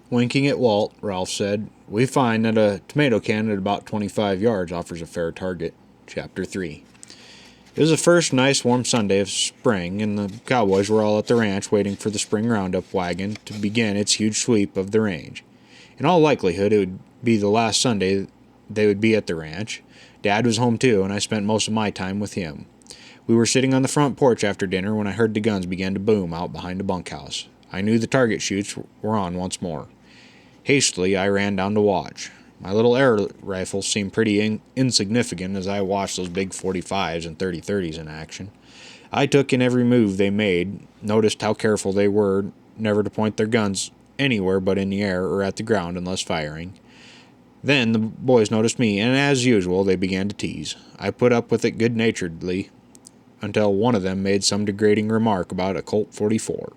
Winking at Walt, Ralph said, "We find that a tomato can at about 25 yards offers a fair target." Chapter 3. It was the first nice warm Sunday of spring, and the cowboys were all at the ranch waiting for the spring roundup wagon to begin its huge sweep of the range. In all likelihood, it would be the last Sunday they would be at the ranch. Dad was home too, and I spent most of my time with him. We were sitting on the front porch after dinner when I heard the guns begin to boom out behind the bunkhouse. I knew the target shoots were on once more. Hastily, I ran down to watch. My little air rifle seemed pretty insignificant as I watched those big 45s and 30-30s in action. I took in every move they made, noticed how careful they were never to point their guns anywhere but in the air or at the ground unless firing. Then the boys noticed me, and as usual, they began to tease. I put up with it good-naturedly until one of them made some degrading remark about a Colt 44.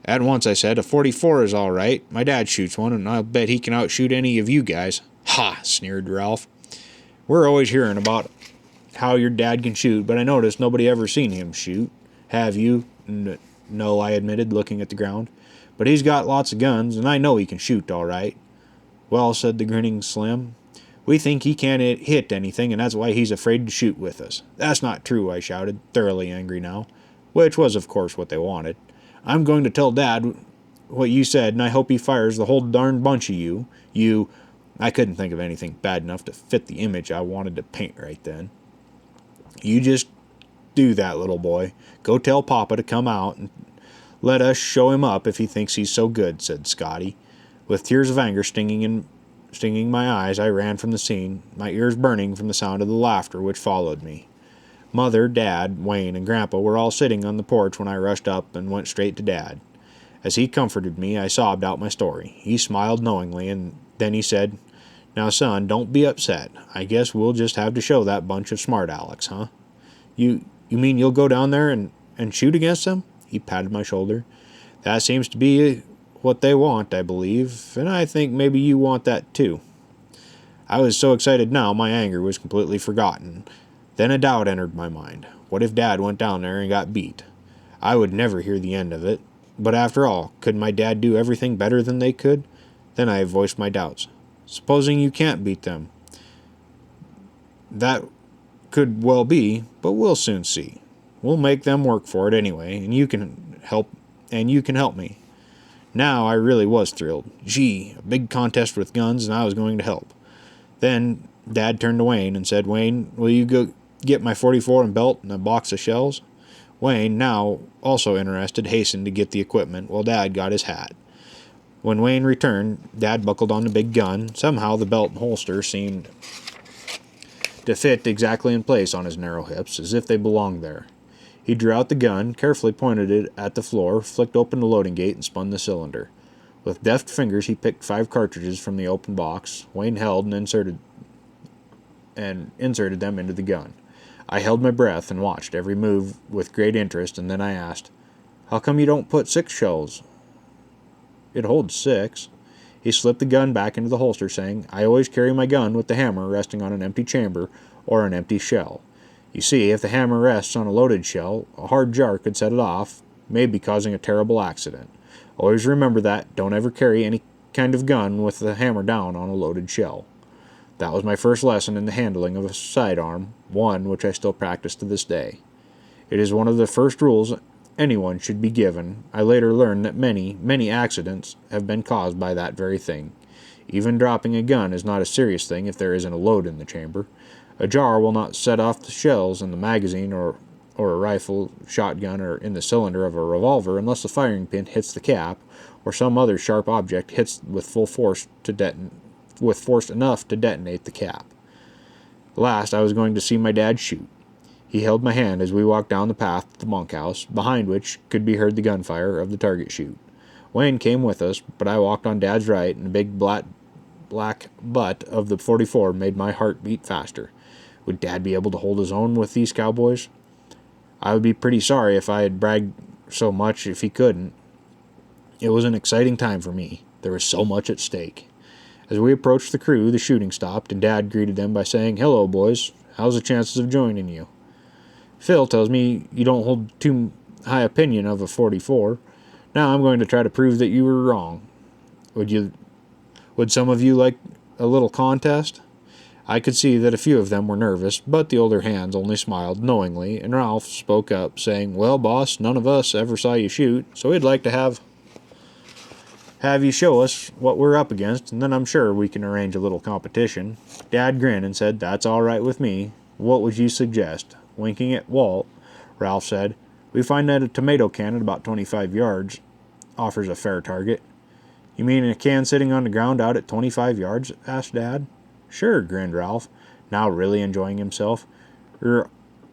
At once I said, "A 44 is all right. My dad shoots one, and I'll bet he can outshoot any of you guys." "Ha!" sneered Ralph. "We're always hearing about how your dad can shoot, but I noticed nobody ever seen him shoot. Have you?" "No," I admitted, looking at the ground. "But he's got lots of guns, and I know he can shoot all right." "Well," said the grinning Slim, "we think he can't hit anything, and that's why he's afraid to shoot with us." "That's not true," I shouted, thoroughly angry now, which was, of course, what they wanted. "I'm going to tell Dad what you said, and I hope he fires the whole darn bunch of you. I couldn't think of anything bad enough to fit the image I wanted to paint right then. "You just do that, little boy. Go tell Papa to come out and let us show him up if he thinks he's so good," said Scotty. With tears of anger stinging my eyes, I ran from the scene, my ears burning from the sound of the laughter which followed me. Mother, Dad, Wayne, and Grandpa were all sitting on the porch when I rushed up and went straight to Dad. As he comforted me, I sobbed out my story. He smiled knowingly, and then he said, "Now, son, don't be upset. I guess we'll just have to show that bunch of smart Alecks, huh?" You mean you'll go down there and shoot against them?" He patted my shoulder. "That seems to be what they want, I believe, and I think maybe you want that too." I was so excited now, my anger was completely forgotten. Then a doubt entered my mind. What if Dad went down there and got beat? I would never hear the end of it. But after all, could my dad do everything better than they could? Then I voiced my doubts. "Supposing you can't beat them?" "That could well be, but we'll soon see. We'll make them work for it anyway, and you can help me." Now I really was thrilled. Gee, a big contest with guns, and I was going to help. Then Dad turned to Wayne and said, "Wayne, will you go get my 44 and belt and a box of shells?" Wayne, now also interested, hastened to get the equipment while Dad got his hat. When Wayne returned, Dad buckled on the big gun. Somehow the belt and holster seemed to fit exactly in place on his narrow hips, as if they belonged there. He drew out the gun, carefully pointed it at the floor, flicked open the loading gate, and spun the cylinder. With deft fingers he picked 5 cartridges from the open box. Wayne held and inserted them into the gun. I held my breath and watched every move with great interest, and then I asked, "How come you don't put 6 shells?" "It holds 6. He slipped the gun back into the holster, saying, "I always carry my gun with the hammer resting on an empty chamber or an empty shell. You see, if the hammer rests on a loaded shell, a hard jar could set it off, maybe causing a terrible accident. Always remember that. Don't ever carry any kind of gun with the hammer down on a loaded shell." That was my first lesson in the handling of a sidearm, one which I still practice to this day. It is one of the first rules anyone should be given. I later learned that many accidents have been caused by that very thing. Even dropping a gun is not a serious thing if there isn't a load in the chamber. A jar will not set off the shells in the magazine or a rifle, shotgun, or in the cylinder of a revolver unless the firing pin hits the cap or some other sharp object hits with force enough to detonate the cap. Last, I was going to see my dad shoot. He held my hand as we walked down the path to the bunkhouse, behind which could be heard the gunfire of the target shoot. Wayne came with us, but I walked on Dad's right, and the big black butt of the 44 made my heart beat faster. Would Dad be able to hold his own with these cowboys? I would be pretty sorry if I had bragged so much if he couldn't. It was an exciting time for me. There was so much at stake. As we approached the crew, the shooting stopped, and Dad greeted them by saying, "Hello, boys. How's the chances of joining you? Phil tells me you don't hold too high opinion of a 44. Now I'm going to try to prove that you were wrong." Would some of you like a little contest? I could see that a few of them were nervous, but the older hands only smiled knowingly, and Ralph spoke up, saying, "Well, boss, none of us ever saw you shoot, so we'd like to have you show us what we're up against, and then I'm sure we can arrange a little competition." Dad grinned and said, "That's all right with me. What would you suggest?" Winking at Walt, Ralph said, "We find that a tomato can at about 25 yards offers a fair target." "You mean a can sitting on the ground out at 25 yards?" asked Dad. "Sure," grinned Ralph, now really enjoying himself.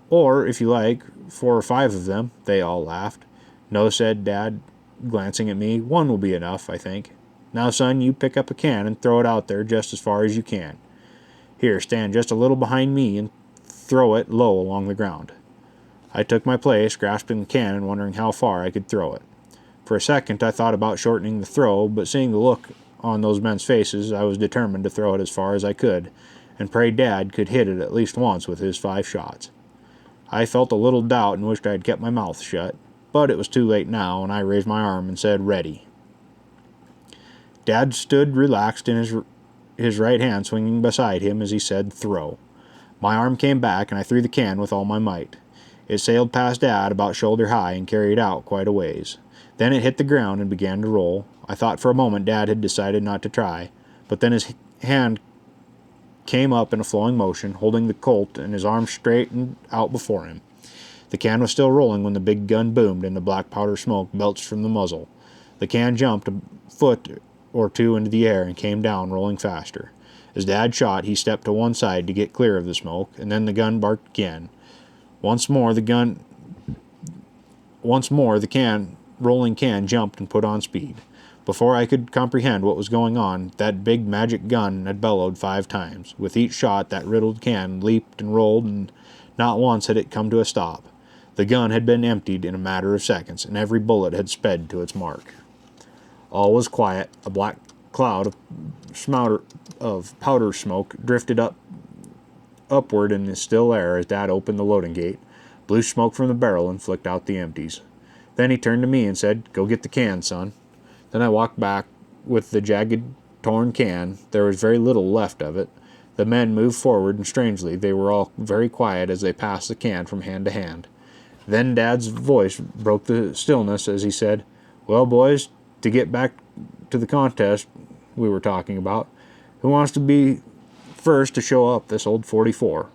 Or, if you like, 4 or 5 of them." They all laughed. "No," said Dad, glancing at me. "One will be enough, I think. Now, son, you pick up a can and throw it out there just as far as you can. Here, stand just a little behind me and throw it low along the ground." I took my place, grasping the can and wondering how far I could throw it. For a second I thought about shortening the throw, but seeing the look on those men's faces, I was determined to throw it as far as I could, and pray Dad could hit it at least once with his 5 shots. I felt a little doubt and wished I had kept my mouth shut, but it was too late now, and I raised my arm and said, "Ready." Dad stood relaxed in his right hand swinging beside him as he said, "Throw." My arm came back, and I threw the can with all my might. It sailed past Dad about shoulder high and carried out quite a ways. Then it hit the ground and began to roll. I thought for a moment Dad had decided not to try, but then his hand came up in a flowing motion, holding the Colt and his arms straightened out before him. The can was still rolling when the big gun boomed and the black powder smoke belched from the muzzle. The can jumped a foot or two into the air and came down, rolling faster. As Dad shot, he stepped to one side to get clear of the smoke, and then the gun barked again. Once more, the rolling can jumped and put on speed. Before I could comprehend what was going on, that big magic gun had bellowed 5 times. With each shot, that riddled can leaped and rolled, and not once had it come to a stop. The gun had been emptied in a matter of seconds, and every bullet had sped to its mark. All was quiet. A black cloud of powder smoke drifted upward in the still air as Dad opened the loading gate, blew smoke from the barrel, and flicked out the empties. Then he turned to me and said, "Go get the can, son." Then I walked back with the jagged, torn can. There was very little left of it. The men moved forward, and strangely, they were all very quiet as they passed the can from hand to hand. Then Dad's voice broke the stillness as he said, "Well, boys, to get back to the contest we were talking about, who wants to be first to show up this old 44?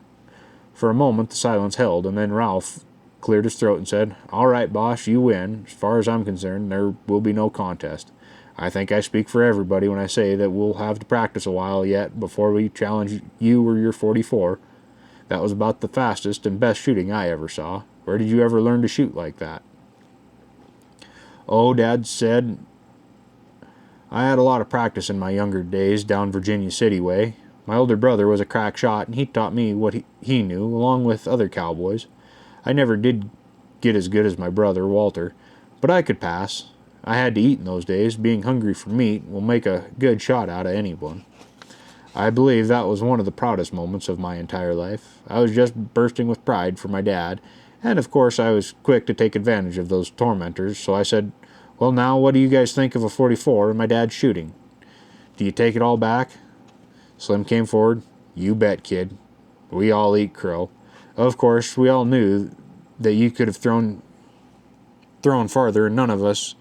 For a moment the silence held, and then Ralph cleared his throat and said, "All right, boss, you win. As far as I'm concerned, there will be no contest. I think I speak for everybody when I say that we'll have to practice a while yet before we challenge you or your 44. That was about the fastest and best shooting I ever saw. Where did you ever learn to shoot like that?" "Oh," Dad said, "I had a lot of practice in my younger days down Virginia City way. My older brother was a crack shot, and he taught me what he knew, along with other cowboys. I never did get as good as my brother, Walter, but I could pass. I had to eat in those days. Being hungry for meat will make a good shot out of anyone." I believe that was one of the proudest moments of my entire life. I was just bursting with pride for my dad, and of course I was quick to take advantage of those tormentors, so I said, "Well, now, what do you guys think of a 44 and my dad's shooting? Do you take it all back?" Slim came forward. "You bet, kid. We all eat crow. Of course, we all knew that you could have thrown farther, and none of us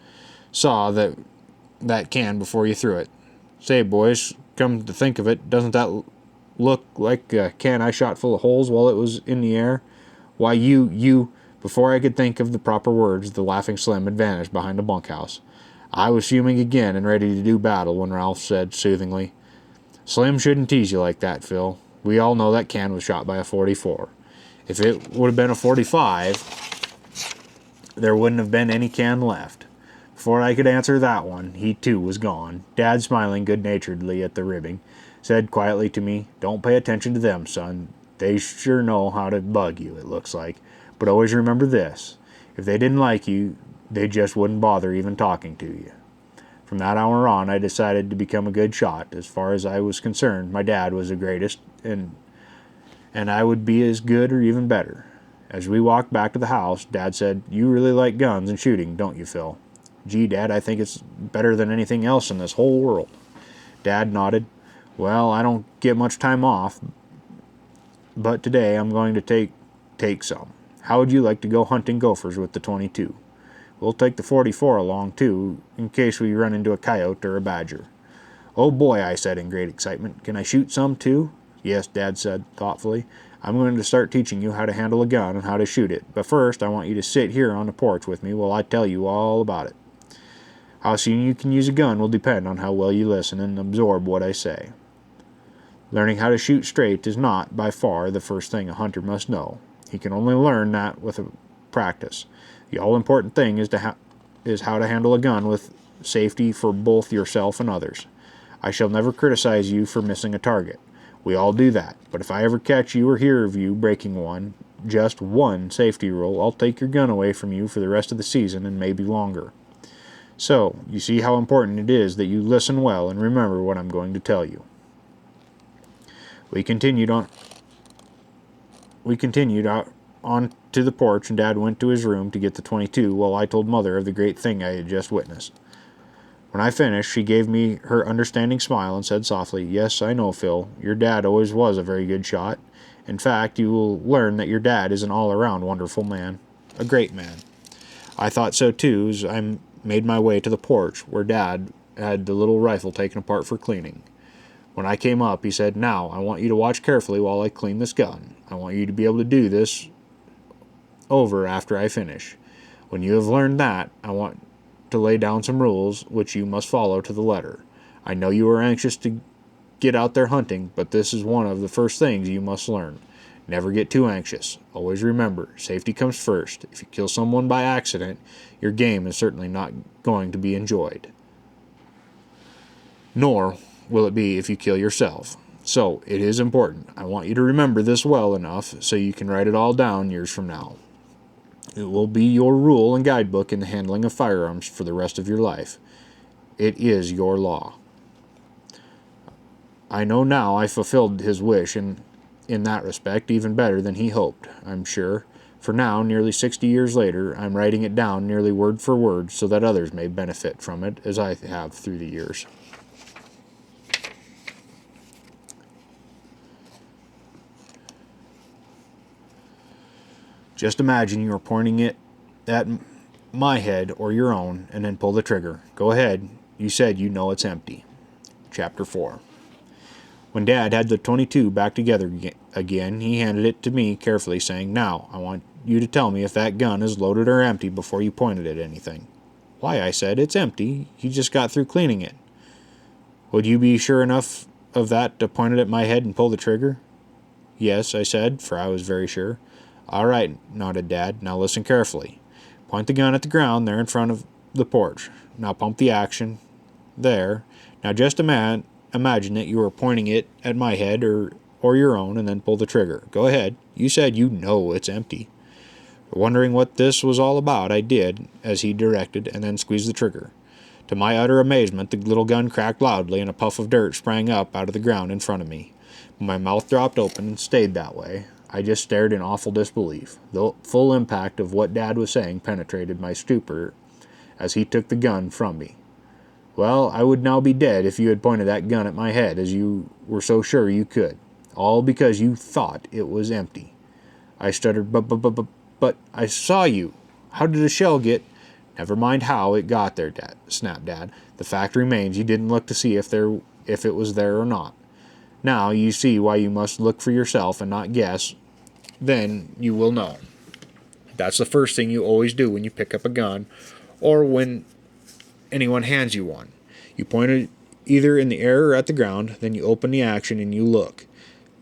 saw that can before you threw it. Say, boys, come to think of it, doesn't that look like a can I shot full of holes while it was in the air? Why, you..." Before I could think of the proper words, the laughing Slim had vanished behind the bunkhouse. I was fuming again and ready to do battle when Ralph said soothingly, "Slim shouldn't tease you like that, Phil. We all know that can was shot by a 44. If it would have been a 45, there wouldn't have been any can left." Before I could answer that one, he too was gone. Dad, smiling good-naturedly at the ribbing, said quietly to me, "Don't pay attention to them, son. They sure know how to bug you, it looks like. But always remember this. If they didn't like you, they just wouldn't bother even talking to you." From that hour on, I decided to become a good shot. As far as I was concerned, my dad was the greatest, and I would be as good or even better. As we walked back to the house, Dad said, "You really like guns and shooting, don't you, Phil?" Gee, Dad, I think it's better than anything else in this whole world. Dad nodded. Well, I don't get much time off, but today I'm going to take some. How would you like to go hunting gophers with the 22? We'll take the 44 along, too, in case we run into a coyote or a badger. Oh boy, I said in great excitement. Can I shoot some, too? Yes, Dad said thoughtfully. I'm going to start teaching you how to handle a gun and how to shoot it, but first I want you to sit here on the porch with me while I tell you all about it. How soon you can use a gun will depend on how well you listen and absorb what I say. Learning how to shoot straight is not, by far, the first thing a hunter must know. He can only learn that with practice. The all-important thing is how to handle a gun with safety for both yourself and others. I shall never criticize you for missing a target. We all do that, but if I ever catch you or hear of you breaking just one safety rule, I'll take your gun away from you for the rest of the season and maybe longer. So, you see how important it is that you listen well and remember what I'm going to tell you. We continued out on to the porch, and Dad went to his room to get the 22 while I told Mother of the great thing I had just witnessed. When I finished, she gave me her understanding smile and said softly, Yes, I know, Phil. Your dad always was a very good shot. In fact, you will learn that your dad is an all-around wonderful man. A great man. I thought so, too, as I made my way to the porch, where Dad had the little rifle taken apart for cleaning. When I came up, he said, Now, I want you to watch carefully while I clean this gun. I want you to be able to do this over after I finish. When you have learned that, I want to lay down some rules which you must follow to the letter. I know you are anxious to get out there hunting, but this is one of the first things you must learn. Never get too anxious. Always remember, safety comes first. If you kill someone by accident, your game is certainly not going to be enjoyed. Nor will it be if you kill yourself. So, it is important. I want you to remember this well enough so you can write it all down years from now. It will be your rule and guidebook in the handling of firearms for the rest of your life. It is your law. I know now I fulfilled his wish, and in that respect, even better than he hoped, I'm sure. For now, nearly 60 years later, I'm writing it down nearly word for word so that others may benefit from it as I have through the years. Just imagine you are pointing it at my head or your own, and then pull the trigger. Go ahead. You said you know it's empty. Chapter 4. When Dad had the 22 back together again, he handed it to me carefully, saying, Now, I want you to tell me if that gun is loaded or empty before you point it at anything. Why, I said, it's empty. You just got through cleaning it. Would you be sure enough of that to point it at my head and pull the trigger? Yes, I said, for I was very sure. All right, nodded Dad. Now listen carefully. Point the gun at the ground there in front of the porch. Now pump the action. There. Now just imagine that you are pointing it at my head or your own, and then pull the trigger. Go ahead. You said you know it's empty. Wondering what this was all about, I did as he directed, and then squeezed the trigger. To my utter amazement, the little gun cracked loudly, and a puff of dirt sprang up out of the ground in front of me. My mouth dropped open and stayed that way. I just stared in awful disbelief. The full impact of what Dad was saying penetrated my stupor as he took the gun from me. Well, I would now be dead if you had pointed that gun at my head, as you were so sure you could. All because you thought it was empty. I stuttered, but I saw you. How did a shell get... Never mind how it got there, Dad, snapped Dad. The fact remains you didn't look to see if it was there or not. Now you see why you must look for yourself and not guess. Then you will know. That's the first thing you always do when you pick up a gun or when anyone hands you one. You point it either in the air or at the ground, then you open the action and you look.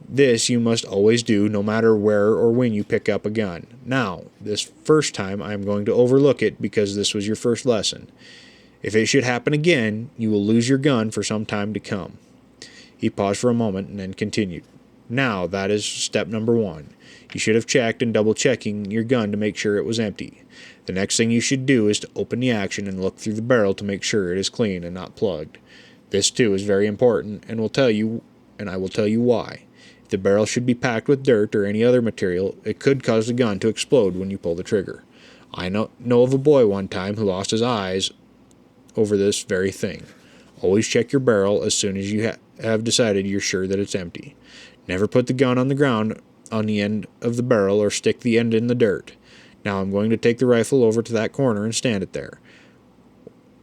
This you must always do no matter where or when you pick up a gun. Now, this first time I am going to overlook it because this was your first lesson. If it should happen again, you will lose your gun for some time to come. He paused for a moment and then continued. Now, that is step number 1. You should have checked and double-checking your gun to make sure it was empty. The next thing you should do is to open the action and look through the barrel to make sure it is clean and not plugged. This, too, is very important, and I will tell you why. If the barrel should be packed with dirt or any other material, it could cause the gun to explode when you pull the trigger. I know of a boy one time who lost his eyes over this very thing. Always check your barrel as soon as you have decided you're sure that it's empty. Never put the gun on the ground on the end of the barrel or stick the end in the dirt. Now I'm going to take the rifle over to that corner and stand it there.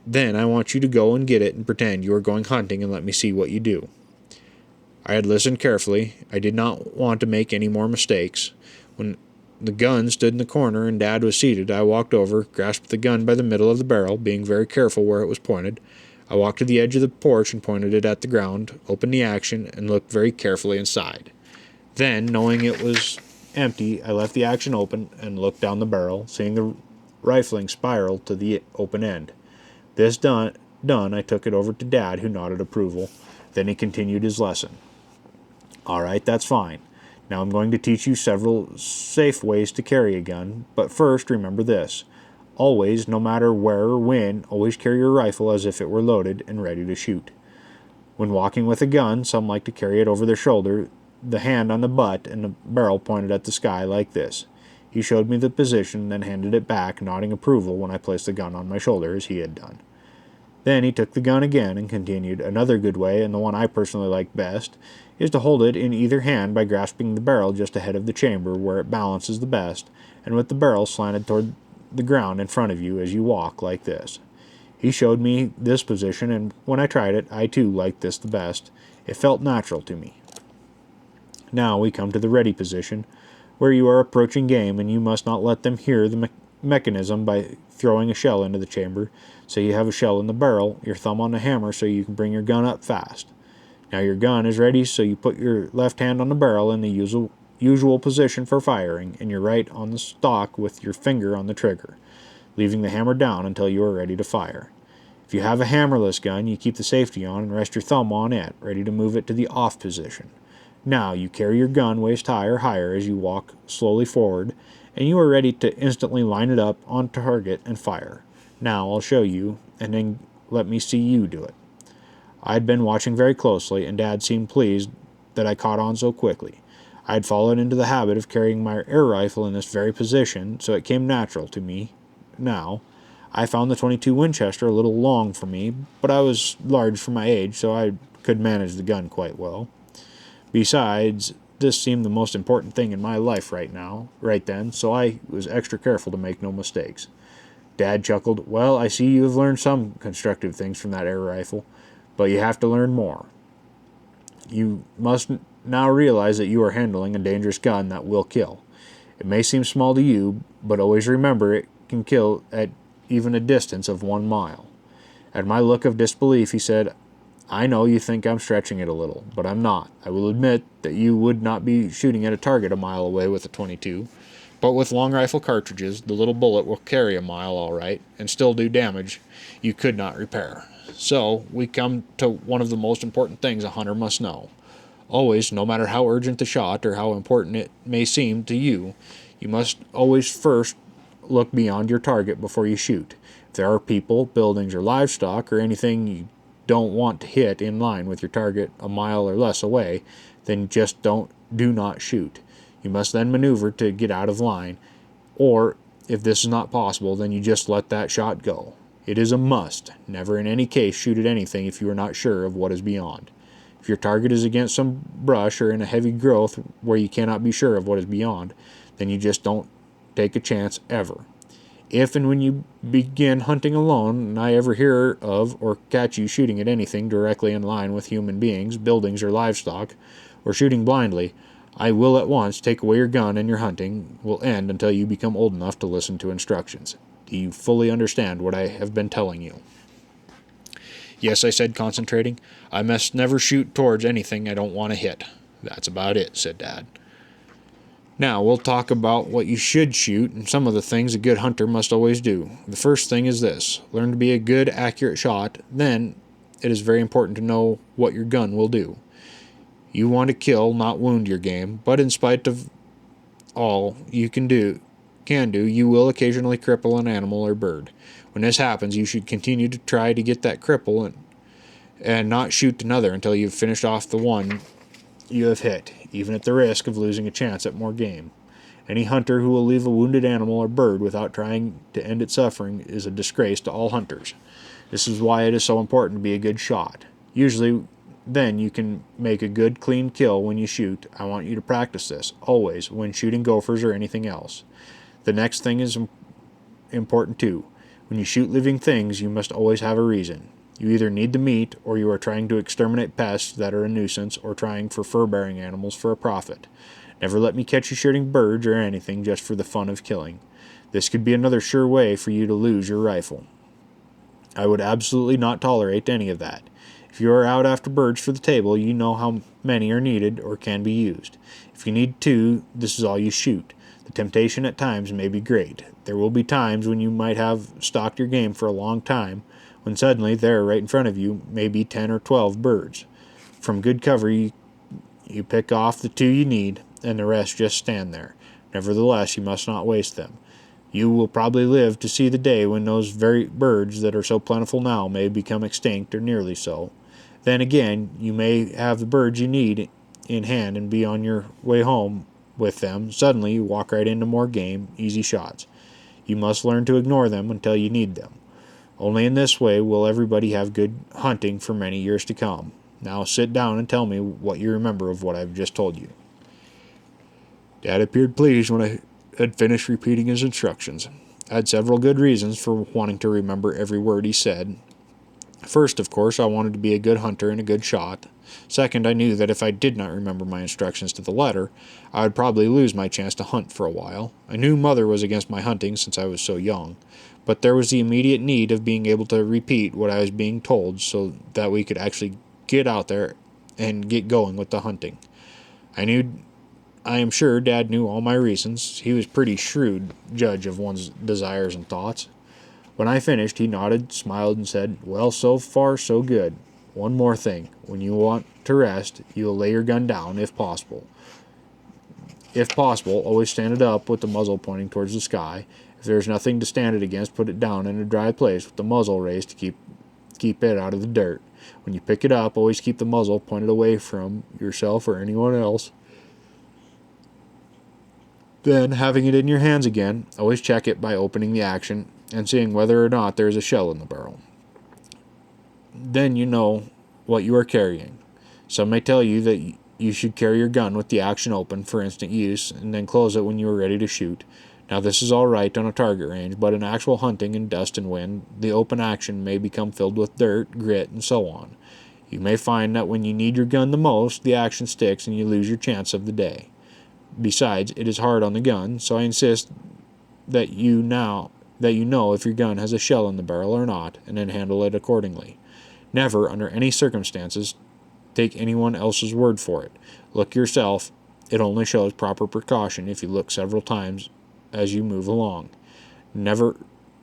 Then I want you to go and get it and pretend you are going hunting and let me see what you do." I had listened carefully. I did not want to make any more mistakes. When the gun stood in the corner and Dad was seated, I walked over, grasped the gun by the middle of the barrel, being very careful where it was pointed. I walked to the edge of the porch and pointed it at the ground, opened the action, and looked very carefully inside. Then, knowing it was empty, I left the action open and looked down the barrel, seeing the rifling spiral to the open end. This done, I took it over to Dad, who nodded approval. Then he continued his lesson. "All right, that's fine. Now I'm going to teach you several safe ways to carry a gun, but first remember this. Always, no matter where or when, always carry your rifle as if it were loaded and ready to shoot. When walking with a gun, some like to carry it over their shoulder, the hand on the butt and the barrel pointed at the sky like this." He showed me the position, then handed it back, nodding approval when I placed the gun on my shoulder as he had done. Then he took the gun again and continued, "Another good way, and the one I personally like best, is to hold it in either hand by grasping the barrel just ahead of the chamber where it balances the best, and with the barrel slanted toward the ground in front of you as you walk, like this." He showed me this position, and when I tried it, I too liked this the best. It felt natural to me. Now we come to the ready position, where you are approaching game, and you must not let them hear the mechanism by throwing a shell into the chamber. So you have a shell in the barrel, your thumb on the hammer so you can bring your gun up fast. Now your gun is ready, so you put your left hand on the barrel in the usual position for firing, and your right on the stock with your finger on the trigger, leaving the hammer down until you are ready to fire. If you have a hammerless gun, you keep the safety on and rest your thumb on it, ready to move it to the off position. Now you carry your gun waist high or higher as you walk slowly forward, and you are ready to instantly line it up on target and fire. Now I'll show you, and then let me see you do it. I had been watching very closely, and Dad seemed pleased that I caught on so quickly. I had fallen into the habit of carrying my air rifle in this very position, so it came natural to me. Now, I found the .22 Winchester a little long for me, but I was large for my age, so I could manage the gun quite well. Besides, this seemed the most important thing in my life right then, so I was extra careful to make no mistakes. Dad chuckled. "Well, I see you have learned some constructive things from that air rifle, but you have to learn more. You must now realize that you are handling a dangerous gun that will kill. It may seem small to you, but always remember it can kill at even a distance of 1 mile. At my look of disbelief, he said, "I know you think I'm stretching it a little, but I'm not. I will admit that you would not be shooting at a target a mile away with a .22, but with long rifle cartridges, the little bullet will carry a mile all right, and still do damage you could not repair. So, we come to one of the most important things a hunter must know. Always, no matter how urgent the shot or how important it may seem to you, you must always first look beyond your target before you shoot. If there are people, buildings, or livestock, or anything you don't want to hit in line with your target a mile or less away, then just do not shoot. You must then maneuver to get out of line, or if this is not possible, then you just let that shot go. It is a must. Never in any case shoot at anything if you are not sure of what is beyond. If your target is against some brush or in a heavy growth where you cannot be sure of what is beyond, then you just don't take a chance ever. If and when you begin hunting alone, and I ever hear of or catch you shooting at anything directly in line with human beings, buildings, or livestock, or shooting blindly, I will at once take away your gun, and your hunting will end until you become old enough to listen to instructions. Do you fully understand what I have been telling you?" "Yes," I said, concentrating. "I must never shoot towards anything I don't want to hit." "That's about it," said Dad. "Now we'll talk about what you should shoot and some of the things a good hunter must always do. The first thing is this: learn to be a good, accurate shot. Then it is very important to know what your gun will do. You want to kill, not wound your game, but in spite of all you can do, you will occasionally cripple an animal or bird. When this happens, you should continue to try to get that cripple and not shoot another until you've finished off the one you have hit, even at the risk of losing a chance at more game. Any hunter who will leave a wounded animal or bird without trying to end its suffering is a disgrace to all hunters. This is why it is so important to be a good shot. Usually, then you can make a good, clean kill when you shoot. I want you to practice this, always, when shooting gophers or anything else. The next thing is important too. When you shoot living things, you must always have a reason. You either need the meat, or you are trying to exterminate pests that are a nuisance, or trying for fur-bearing animals for a profit. Never let me catch you shooting birds or anything just for the fun of killing. This could be another sure way for you to lose your rifle. I would absolutely not tolerate any of that. If you are out after birds for the table, you know how many are needed or can be used. If you need 2, this is all you shoot. The temptation at times may be great. There will be times when you might have stalked your game for a long time, when suddenly there, right in front of you, may be 10 or 12 birds. From good cover, you pick off the 2 you need, and the rest just stand there. Nevertheless, you must not waste them. You will probably live to see the day when those very birds that are so plentiful now may become extinct or nearly so. Then again, you may have the birds you need in hand and be on your way home with them. Suddenly, you walk right into more game, easy shots. You must learn to ignore them until you need them. Only in this way will everybody have good hunting for many years to come. Now sit down and tell me what you remember of what I've just told you. Dad appeared pleased when I had finished repeating his instructions. I had several good reasons for wanting to remember every word he said. First, of course, I wanted to be a good hunter and a good shot. Second, I knew that if I did not remember my instructions to the letter, I would probably lose my chance to hunt for a while. I knew Mother was against my hunting since I was so young, but there was the immediate need of being able to repeat what I was being told so that we could actually get out there and get going with the hunting. I am sure Dad knew all my reasons. He was a pretty shrewd judge of one's desires and thoughts. When I finished, he nodded, smiled, and said, "Well, so far, so good. One more thing. When you want to rest, you will lay your gun down, if possible. If possible, always stand it up with the muzzle pointing towards the sky. If there is nothing to stand it against, put it down in a dry place with the muzzle raised to keep it out of the dirt. When you pick it up, always keep the muzzle pointed away from yourself or anyone else. Then, having it in your hands again, always check it by opening the action and seeing whether or not there is a shell in the barrel. Then you know what you are carrying. Some may tell you that you should carry your gun with the action open for instant use and then close it when you are ready to shoot. Now this is all right on a target range, but in actual hunting in dust and wind, the open action may become filled with dirt, grit, and so on. You may find that when you need your gun the most, the action sticks and you lose your chance of the day. Besides, it is hard on the gun, so I insist that you know if your gun has a shell in the barrel or not, and then handle it accordingly. Never, under any circumstances, take anyone else's word for it. Look yourself. It only shows proper precaution if you look several times as you move along. Never,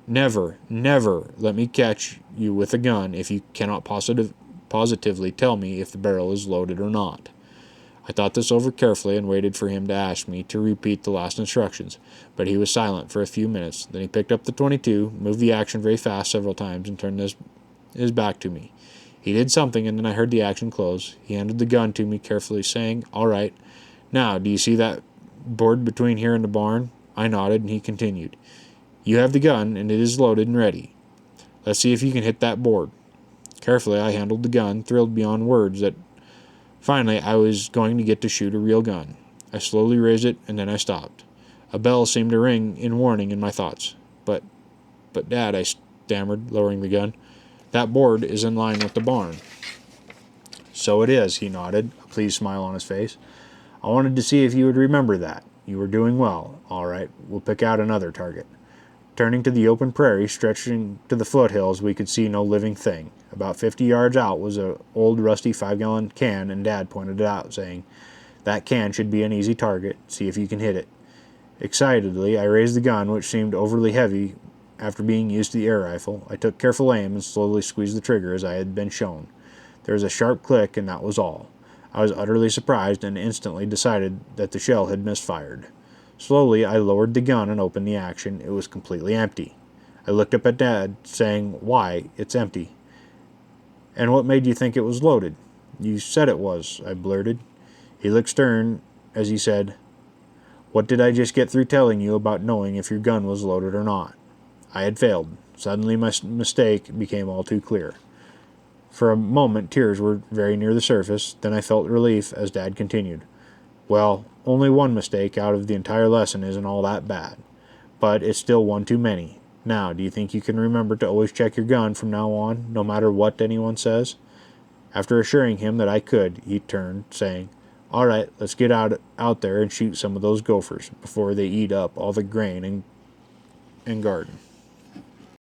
never, never let me catch you with a gun if you cannot positively tell me if the barrel is loaded or not." I thought this over carefully and waited for him to ask me to repeat the last instructions, but he was silent for a few minutes. Then he picked up the .22, moved the action very fast several times, and turned his back to me. He did something, and then I heard the action close. He handed the gun to me carefully, saying, "All right. Now, do you see that board between here and the barn?" I nodded, and he continued, "You have the gun, and it is loaded and ready. Let's see if you can hit that board." Carefully, I handled the gun, thrilled beyond words that finally I was going to get to shoot a real gun. I slowly raised it, and then I stopped. A bell seemed to ring in warning in my thoughts. But Dad," I stammered, lowering the gun, "that board is in line with the barn." "So it is," he nodded, a pleased smile on his face. "I wanted to see if you would remember that. You were doing well. All right, we'll pick out another target." Turning to the open prairie stretching to the foothills, we could see no living thing. About 50 yards out was an old rusty 5-gallon can, and Dad pointed it out, saying, "That can should be an easy target. See if you can hit it." Excitedly, I raised the gun, which seemed overly heavy after being used to the air rifle. I took careful aim and slowly squeezed the trigger as I had been shown. There was a sharp click, and that was all. I was utterly surprised and instantly decided that the shell had misfired. Slowly, I lowered the gun and opened the action. It was completely empty. I looked up at Dad, saying, "Why, it's empty." "And what made you think it was loaded?" "You said it was," I blurted. He looked stern as he said, "What did I just get through telling you about knowing if your gun was loaded or not?" I had failed. Suddenly my mistake became all too clear. For a moment tears were very near the surface, then I felt relief as Dad continued. Well, only one mistake out of the entire lesson isn't all that bad, but it's still one too many. Now, do you think you can remember to always check your gun from now on, no matter what anyone says? After assuring him that I could, he turned, saying, All right, let's get out there and shoot some of those gophers before they eat up all the grain and garden.